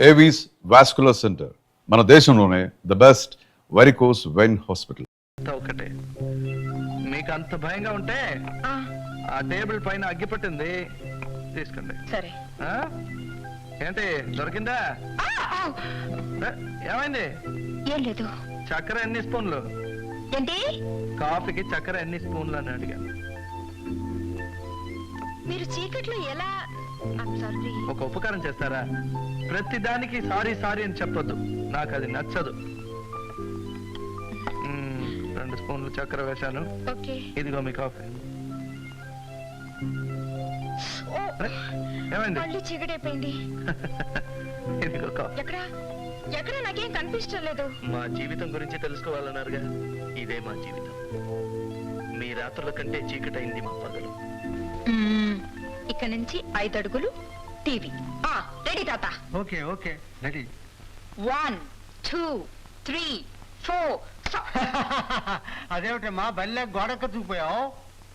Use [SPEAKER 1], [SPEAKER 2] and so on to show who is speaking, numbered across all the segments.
[SPEAKER 1] Avis vascular centre, మన దేశంలోనే the best varicose vein hospital.
[SPEAKER 2] ఒకటే మీకు అంత భయంగా ఉంటే ఆ టేబుల్ పైన అగ్గి పట్టింది, తీసుకోండి.
[SPEAKER 3] సరే.
[SPEAKER 2] ఏంటి దొరికిందా? ఏమైంది?
[SPEAKER 3] ఏం లేదు.
[SPEAKER 2] చక్కెర ఎన్ని స్పూన్లు?
[SPEAKER 3] ఏంటి?
[SPEAKER 2] కాఫీకి చక్కెర ఎన్ని స్పూన్లు అని అడిగాను.
[SPEAKER 3] మీరు చీకట్లో ఎలా?
[SPEAKER 2] ఒక ఉపకారం చేస్తారా? ప్రతి దానికి సారీ సారీ అని చెప్పొద్దు, నాకు అది నచ్చదు. 2 స్పూన్లు చక్కెర వేశాను. ఇదిగో మీ కాఫీ. ఏమైంది?
[SPEAKER 3] మళ్ళీ చీకటైపోయింది.
[SPEAKER 2] ఇదిగో కాఫీ.
[SPEAKER 3] ఎక్కడ నాకేం కనిపించలేదు.
[SPEAKER 2] మా జీవితం గురించి తెలుసుకోవాలన్నారుగా, ఇదే మా జీవితం. మీ రాత్రుల కంటే చీకటైంది మా పగలు.
[SPEAKER 3] ఇక్కడ నుంచి 5 అడుగులు టీవీ. రెడీ తాత?
[SPEAKER 2] Okay okay ready.
[SPEAKER 3] 1 2 3 4.
[SPEAKER 2] అదేమిటమ్మా బల్లె గోడకు చూపోయావు?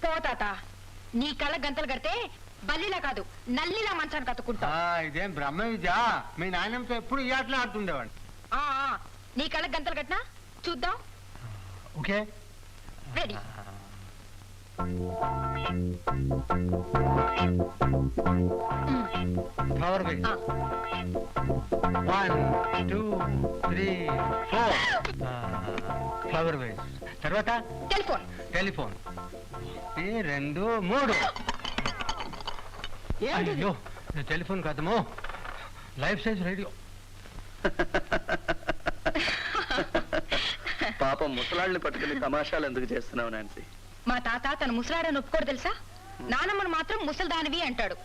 [SPEAKER 3] పో తాత, నీ కళ్ళ గంతలు కడితే బల్లిలా కాదు నల్లిలా మంచాన్ని కత్తుకుంటా.
[SPEAKER 2] ఇదేం బ్రహ్మ విద్య? మీ నాయనంతో ఎప్పుడు ఈ ఆటలు ఆడుతుండేవాడు.
[SPEAKER 3] నీ కళ్ళ గంతలు కట్టినా చూద్దాం.
[SPEAKER 2] Okay
[SPEAKER 3] ready.
[SPEAKER 2] ఫ్లవర్ వేస్. 1 2 3 4. ఫ్లవర్ వేస్. తర్వాత
[SPEAKER 3] టెలిఫోన్.
[SPEAKER 2] టెలిఫోన్. 2 3. అయ్యో, టెలిఫోన్ కాదమ్మో, లైఫ్ సైజ్ రేడియో. పాపం ముసలాళ్ళని పట్టుకుని తమాషాలు ఎందుకు చేస్తున్నావు నాన్సీ?
[SPEAKER 3] మా తాత తన ముసలాడని ఒప్పుకోడు తెలుసా. నానమ్మను మాత్రం ముసల్దానివి అంటాడు.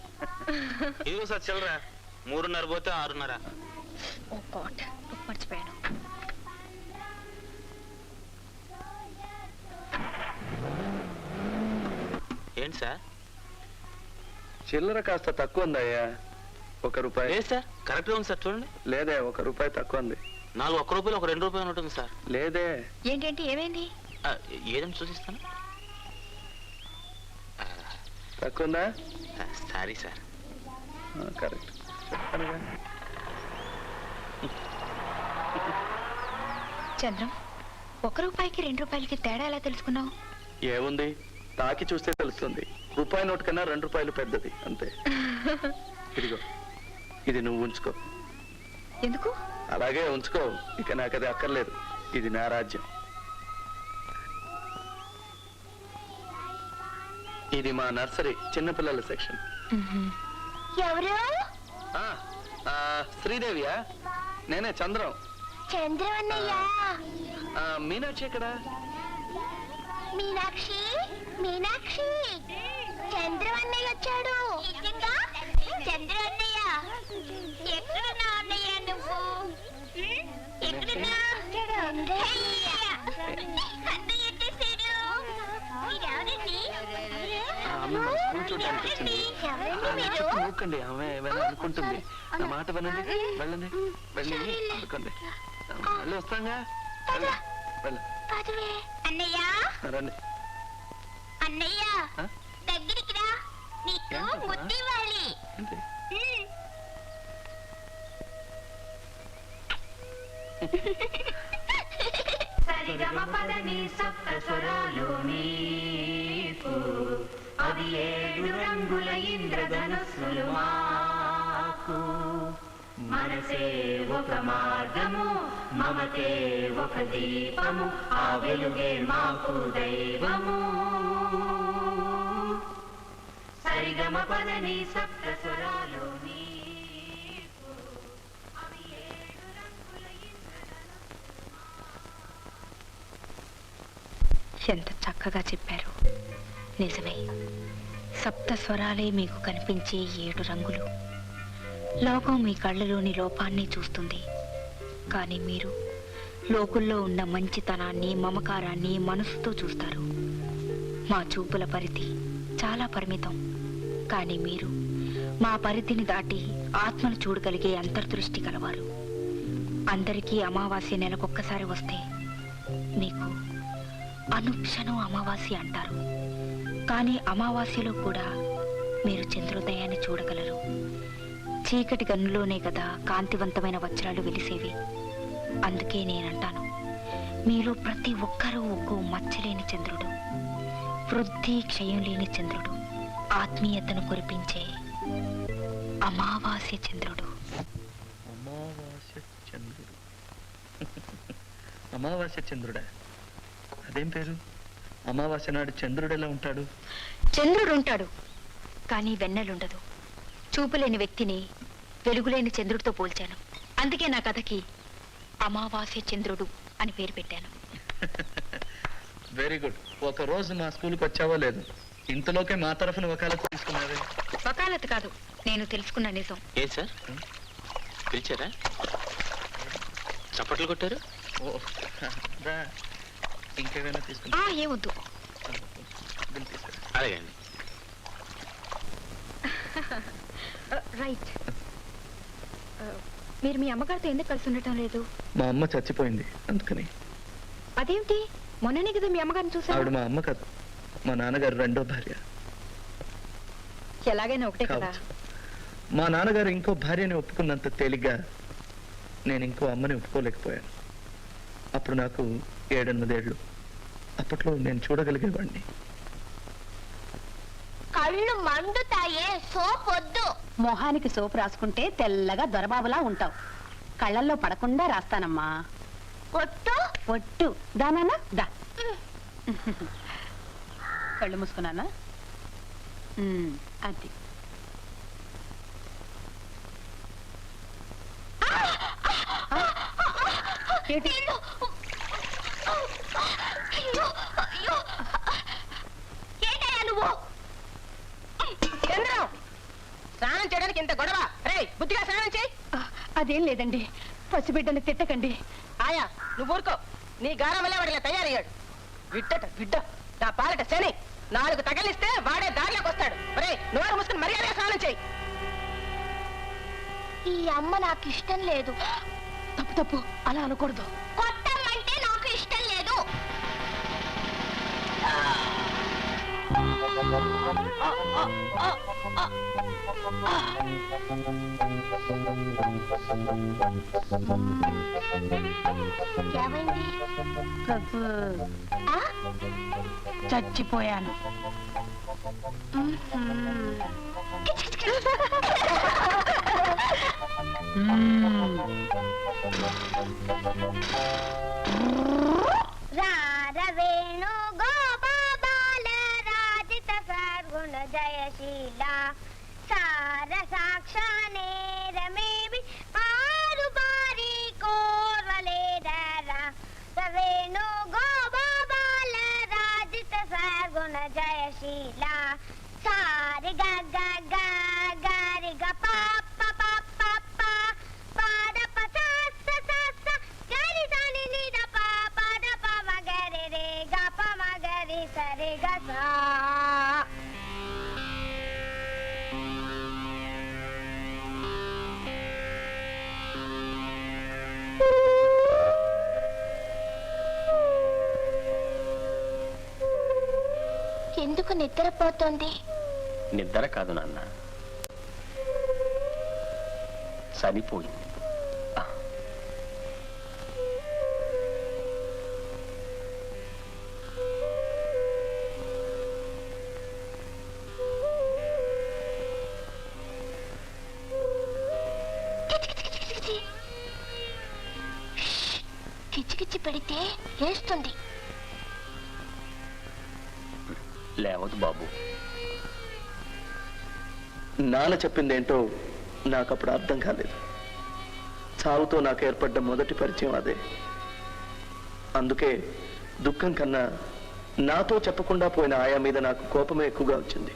[SPEAKER 4] ఇదిగో సార్ చిల్లరా. 3:30 పోతే 6:30.
[SPEAKER 3] ఓ గాడ్, మర్చిపోయాను.
[SPEAKER 4] ఏంటి సార్?
[SPEAKER 2] చిల్లర కాస్త తక్కువ ఉందయ్యా. 1 రూపాయి.
[SPEAKER 4] లేదు సార్, కరెక్ట్ గా ఉంది సార్, చూడండి.
[SPEAKER 2] లేదే, 1 రూపాయి తక్కువ ఉంది.
[SPEAKER 4] 4 1 రూపాయలు, 1 2 రూపాయలు ఉంటుంది సార్.
[SPEAKER 2] లేదే.
[SPEAKER 3] ఏంటేంటి? ఏమైంది?
[SPEAKER 4] ఏదని చూసిస్తాను.
[SPEAKER 2] తక్కువ ఉందా?
[SPEAKER 4] Sorry sir.
[SPEAKER 2] కరెక్ట్.
[SPEAKER 3] చంద్రం, 1 రూపాయికి 2 రూపాయలకి తేడా ఎలా తెలుసుకున్నావు?
[SPEAKER 2] ఏముంది, తాకి చూస్తే తెలుస్తుంది. రూపాయి నోటు కన్నా 2 రూపాయలు పెద్దది, అంతే. ఇదిగో, ఇది నువ్వు ఉంచుకో.
[SPEAKER 3] ఎందుకు?
[SPEAKER 2] అలాగే ఉంచుకో, ఇక నాకు అది అక్కర్లేదు. ఇది నా రాజ్యం. ఇది మా నర్సరీ, చిన్నపిల్లల సెక్షన్.
[SPEAKER 3] ఎవరు?
[SPEAKER 2] శ్రీదేవియా? నేనే, చంద్రం.
[SPEAKER 3] చంద్రం అన్నయ్య.
[SPEAKER 2] మీనాక్షి ఎక్కడ?
[SPEAKER 3] మీనాక్షి, మీనాక్షి, చంద్రం అన్నయ్య వచ్చాడు. చంద్రం అన్నయ్య, ఎక్కడున్నా అన్నయ్య నువ్వు? ఎక్కడున్నా?
[SPEAKER 2] చూడండి, ఆమె అనుకుంటుంది. నా మాట వినండి, వెళ్ళండి, వెళ్ళి అనుకోండి. మళ్ళీ వస్తాగా.
[SPEAKER 3] అన్నయ్య,
[SPEAKER 2] రండి.
[SPEAKER 3] అన్నయ్య దగ్గరికి రా, నీకు ముద్దు ఇవ్వాలి. సరిగమపదని సప్త స్వరాలు మీకు, అవి 7 రంగుల ఇంద్రధనుస్సులు మాకు. మనసే ఒక మార్గము, మమతే ఒక దీపము, ఆ వెలుగే మాకు దైవము. సరిగమపదని సప్త స్వరాలు మీకు, అవి 7 రంగుల ఇంద్రధనుస్సులు. ఎంత చక్కగా చెప్పారు. నిజమే, సప్త స్వరాలే మీకు కనిపించే 7 రంగులు. లోకం మీ కళ్ళలోని లోపాన్ని చూస్తుంది, కానీ మీరు లోకుల్లో ఉన్న మంచితనాన్ని, మమకారాన్ని మనసుతో చూస్తారు. మా చూపుల పరిధి చాలా పరిమితం, కానీ మీరు మా పరిధిని దాటి ఆత్మను చూడగలిగే అంతర్దృష్టి కలవారు. అందరికీ అమావాస్య నెలకొక్కసారి వస్తే మీకు అనుక్షణం అమావాస్య అంటారు. కానీ అమావాస్యలో కూడా మీరు చంద్రోదయాన్ని చూడగలరు. చీకటి గన్నులోనే కదా కాంతివంతమైన వజ్రాలు వెలిసేవి. అందుకే నేనంటాను, మీలో ప్రతి ఒక్కరూ ఒక్కో మచ్చలేని చంద్రుడు, వృద్ధి క్షయం లేని చంద్రుడు, ఆత్మీయతను కురిపించే అమావాస్య చంద్రుడు.
[SPEAKER 2] అమావాస్య చంద్రుడు. అమావాస్య చంద్రుడా? అదేం పేరు? అమావాస్య నాడు చంద్రుడు ఎలా ఉంటాడు?
[SPEAKER 3] చంద్రుడు ఉంటాడు, కానీ వెన్నెలుండదు. చూపులేని వ్యక్తిని వెలుగులేని చంద్రుడితో పోల్చాను. అందుకే నా కథకి అమావాస్య చంద్రుడు అని పేరు పెట్టాను.
[SPEAKER 2] Very good. ఒక రోజు మా స్కూల్కి వచ్చావో లేదు, ఇంతలోకే మా తరఫున వకాలత్ తీసుకున్నావే.
[SPEAKER 3] వకాలత్ కాదు, నేను తెలుసుకున్న నిజం.
[SPEAKER 4] ఏం సార్ పిలిచారా? చప్పట్లు కొట్టారు?
[SPEAKER 2] ఓ రా, ఇంకేమైనా తీసుకున్నా?
[SPEAKER 3] ఏమొద్దు.
[SPEAKER 2] బిల్ తీసుకురా.
[SPEAKER 4] అలాగే అండి.
[SPEAKER 3] రైట్. మీరు మీ అమ్మగారితో ఎందుకు కలిసి ఉండటం లేదు?
[SPEAKER 2] మా అమ్మ చచ్చిపోయింది, అందుకని.
[SPEAKER 3] అదేమిటి? మొన్ననే కదా మీ అమ్మగారిని
[SPEAKER 2] ఆవిడ
[SPEAKER 3] చూసాను.
[SPEAKER 2] మా అమ్మ కాదు, మా నాన్నగారు రెండో భార్య.
[SPEAKER 3] ఎలాగైనా ఒకటే కదా.
[SPEAKER 2] కావచ్చు. మా నాన్నగారు ఇంకో భార్యని ఒప్పుకున్నంత తేలిగ్గా నేను ఇంకో అమ్మని ఒప్పుకోలేకపోయాను. అప్పుడు నాకు 7-8 ఏళ్ళు. అప్పట్లో నేను చూడగలిగేవాడిని.
[SPEAKER 5] కళ్ళు మండుతాయే, సోప్ వద్దు.
[SPEAKER 6] మొహానికి సోపు రాసుకుంటే తెల్లగా దొరబాబులా ఉంటావు. కళ్ళల్లో పడకుండా రాస్తానమ్మా.
[SPEAKER 5] ఒట్టు
[SPEAKER 6] ఒట్టు దానా దా. కళ్ళు మూసుకున్నానా? అది ఏంటి?
[SPEAKER 5] అయ్యో, అయ్యో. ఏంటయ్యా నువ్వు?
[SPEAKER 6] చంద్రం, స్నానం చేయడానికి ఇంత గొడవ. రేయ్, బుద్ధిగా స్నానం చేయి. అదేం లేదండి, పసిబిడ్డని తిట్టకండి. ఆయా నువ్వు ఊరుకో. నీ గారం వల్ల వాడిలా తయారయ్యాడు. బిడ్డట బిడ్డ, నా పాలట శని. 4 తగలిస్తే వాడే దారిలోకి వస్తాడు. రేయ్, నోరు మూసుకుని మర్యాదగా స్నానం చేయి.
[SPEAKER 5] ఈ అమ్మ నాకు ఇష్టం లేదు.
[SPEAKER 6] తప్పు తప్పు, అలా అనకూడదు.
[SPEAKER 5] కొట్టమంటే నాకు ఇష్టం లేదు. ఏమైంది? ఆ?
[SPEAKER 6] చచ్చిపోయాను.
[SPEAKER 5] రారవేణు గోపాల రాజిత సర్గుణ జయశీల సార సాక్షానేరమేవి ఆరు బారి కోర్వలేదరా రవేణు గోపాల రాజిత సర్గుణ జయశీల సారి గగ గారి గ పాప పాప పాద పస సస గరి సని నిద పాద పమ గరి రే గ పమ గరి సరి గ సా. ఎందుకు నిద్రపోతోంది?
[SPEAKER 4] నిద్ర కాదు నాన్న, చనిపోయింది.
[SPEAKER 5] కిచి కిచి పెడితే వేస్తుంది.
[SPEAKER 4] లేవదు బాబు.
[SPEAKER 2] నాన్న చెప్పిందేంటో నాకు అప్పుడు అర్థం కాలేదు. చావుతో నాకు ఏర్పడ్డ మొదటి పరిచయం అదే. అందుకే దుఃఖం కన్నా నాతో చెప్పకుండా పోయిన ఆయా మీద నాకు కోపమే ఎక్కువగా వచ్చింది.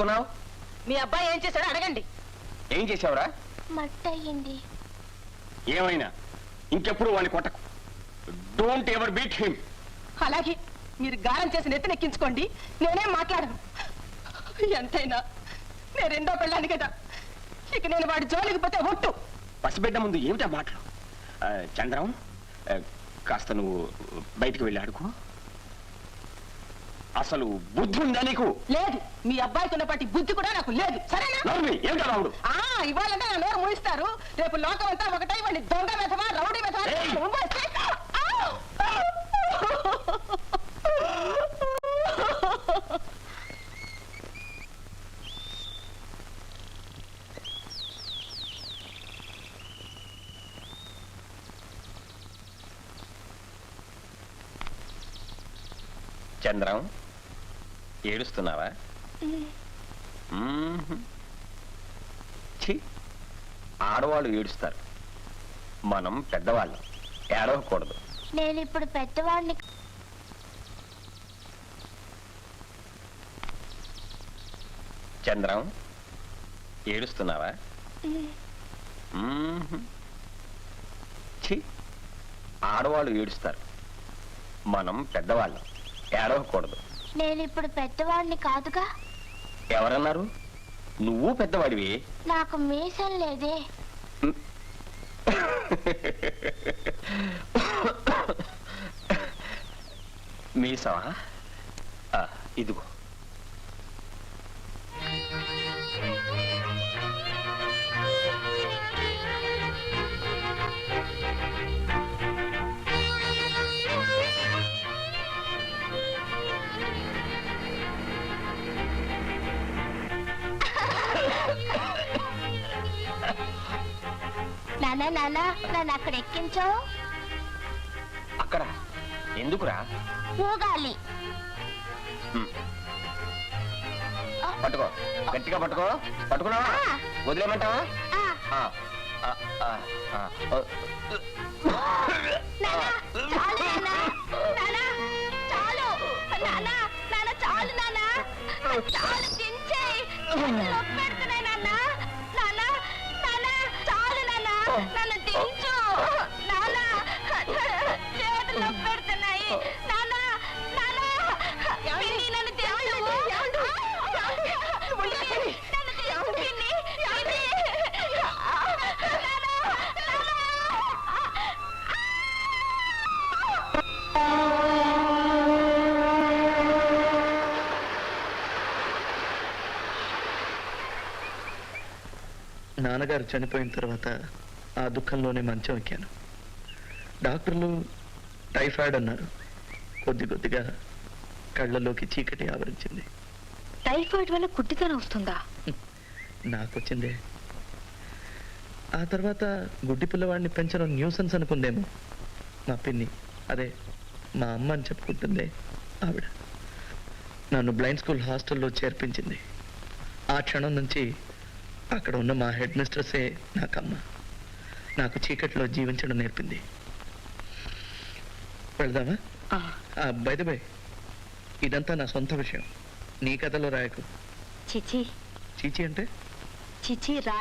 [SPEAKER 7] నవ్వుతున్నావు?
[SPEAKER 6] మీ అబ్బాయి ఏం చేశాడో అడగండి.
[SPEAKER 7] ఏం చేసావురా?
[SPEAKER 5] మట్టయింది.
[SPEAKER 7] ఏమైనా ఇంకెప్పుడు వాడిని కొట్టకు. Don't ever beat him.
[SPEAKER 6] అలాగే మీరు గారం చేసి నెత్తినెక్కించుకోండి, నేనేం మాట్లాడను. ఎంతైనా నేను రెండో పెళ్ళాను కదా, ఇక నేను వాడి జోలికి పోతే ఒట్టు.
[SPEAKER 7] పసిబిడ్డ ముందు ఏమిటా మాటలు? చంద్రం, కాస్త నువ్వు బయటికి వెళ్ళి ఆడుకో. అసలు బుద్ధి ఉందా నీకు?
[SPEAKER 6] లేదు, మీ అబ్బాయికి ఉన్నప్పటి బుద్ధి కూడా నాకు లేదు. సరేనా?
[SPEAKER 7] ఏమిటా రావుడు?
[SPEAKER 6] ఇవాళంటే నా నోరు మూయిస్తారు, రేపు లోకం అంతా ఒకటై వాడిని దొంగ మెథవా రౌడీ మెథవా
[SPEAKER 7] ఏయ్!
[SPEAKER 6] ఉమ్మేస్తే,
[SPEAKER 7] చంద్రం, ఏడుస్తున్నావా? ఛీ, ఆడవాళ్ళు ఏడుస్తారు, మనం పెద్దవాళ్ళం, ఏడవకూడదు.
[SPEAKER 5] నేను ఇప్పుడు పెద్దవాడిని.
[SPEAKER 7] చంద్రం, ఏడుస్తున్నావా? ఛీ, ఆడవాళ్ళు ఏడుస్తారు, మనం పెద్దవాళ్ళం, ఏడవకూడదు.
[SPEAKER 5] నేను ఇప్పుడు పెద్దవాడిని కాదుగా.
[SPEAKER 7] ఎవరన్నారు? నువ్వు పెద్దవాడివి.
[SPEAKER 5] నాకు మీసం లేదే.
[SPEAKER 7] మీసవా? ఇదిగో.
[SPEAKER 5] నానా నానా, నన్ను అక్కడ ఎక్కించావు.
[SPEAKER 7] అక్కడ ఎందుకురా?
[SPEAKER 5] ఊగాలి.
[SPEAKER 7] పట్టుకో, గట్టిగా పట్టుకో. పట్టుకున్నావా? వదిలేమంటావా?
[SPEAKER 5] ఆ, నానా, చాలు నానా. నానా, చాలు. నానా, నానా, చాలు నానా. చాలు, దించేయ్. చేతులు నొప్పి పెడుతున్నాయి నాన్నా. నానా, నానా, చాలు నానా. నన్ను దించు. నానా, చేతులు నొప్పి పెడుతున్నాయి. నానా, నానా, పిన్ని, నన్ను దించు. నన్ను దించు, పిన్ని. పిన్ని. నానా,
[SPEAKER 2] నాన్నగారు చనిపోయిన తర్వాత ఆ దుఃఖంలోనే మంచం ఎక్కాను. డాక్టర్లు టైఫాయిడ్ అన్నారు. కొద్ది కొద్దిగా కళ్ళలోకి చీకటి ఆవరించింది.
[SPEAKER 3] టైఫాయిడ్ వల్ల కుట్టితనం వస్తుందా?
[SPEAKER 2] నాకొచ్చిందే. ఆ తర్వాత గుడ్డి పిల్లవాడిని పెంచడం న్యూసెన్స్ అనుకుందేమో మా పిన్ని, అదే మా అమ్మ అని చెప్పుకుంటుందే ఆవిడ. నన్ను బ్లైండ్ స్కూల్ హాస్టల్లో చేర్పించింది. ఆ క్షణం నుంచి అక్కడ ఉన్న మా హెడ్ మిస్ట్రెస్సే నాకమ్మ. నాకు చీకట్లో జీవించడం నేర్పింది. వెళ్దామా? బై ద బై, ఇదంతా నా సొంత విషయం, నీ కథలో రాయకు.
[SPEAKER 3] చిచి
[SPEAKER 2] చీచి అంటే
[SPEAKER 3] చిచి రాయ